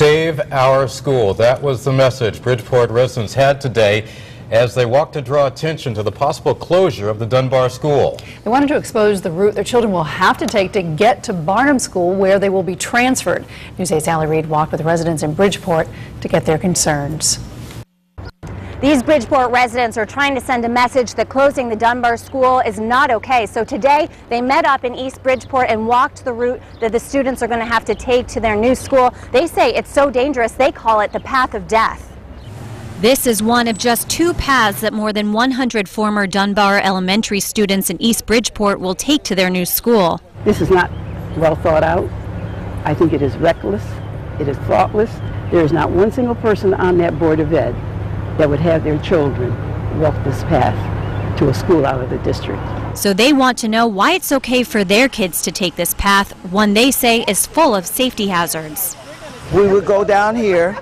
Save our school. That was the message Bridgeport residents had today as they walked to draw attention to the possible closure of the Dunbar School. They wanted to expose the route their children will have to take to get to Barnum School, where they will be transferred. News 8's Allie Reed walked with residents in Bridgeport to get their concerns. These Bridgeport residents are trying to send a message that closing the Dunbar School is not okay. So today they met up in East Bridgeport and walked the route that the students are going to have to take to their new school. They say it's so dangerous they call it the path of death. This is one of just two paths that more than 100 former Dunbar elementary students in East Bridgeport will take to their new school. This is not well thought out. I think it is reckless. It is thoughtless. There is not one single person on that Board of Ed that would have their children walk this path to a school out of the district. So they want to know why it's okay for their kids to take this path, one they say is full of safety hazards. We would go down here.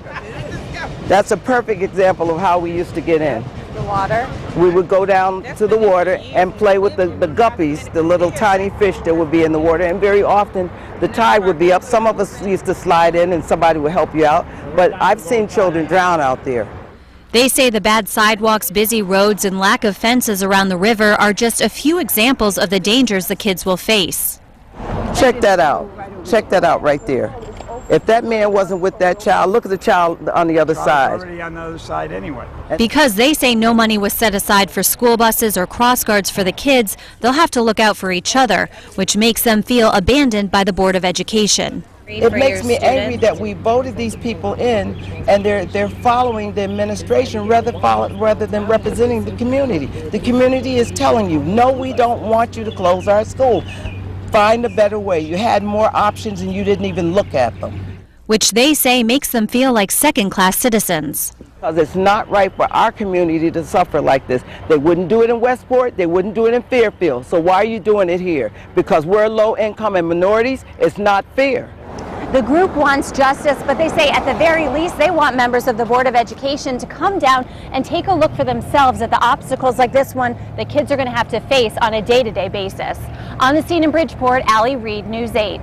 That's a perfect example of how we used to get in. The water? We would go down to the water and play with the guppies, the little tiny fish that would be in the water, and very often the tide would be up. Some of us used to slide in and somebody would help you out, but I've seen children drown out there. They say the bad sidewalks, busy roads, and lack of fences around the river are just a few examples of the dangers the kids will face. Check that out. Check that out right there. If that man wasn't with that child, look at the child on the other side. Already on the other side anyway. Because they say no money was set aside for school buses or cross guards for the kids, they'll have to look out for each other, which makes them feel abandoned by the Board of Education. It makes me angry that we voted these people in and they're following the administration rather than representing the community. The community is telling you, no, we don't want you to close our school. Find a better way. You had more options and you didn't even look at them. Which they say makes them feel like second-class citizens. Because it's not right for our community to suffer like this. They wouldn't do it in Westport, they wouldn't do it in Fairfield. So why are you doing it here? Because we're low income and minorities, it's not fair. The group wants justice, but they say at the very least they want members of the Board of Education to come down and take a look for themselves at the obstacles like this one that kids are going to have to face on a day-to-day basis. On the scene in Bridgeport, Allie Reed, News 8.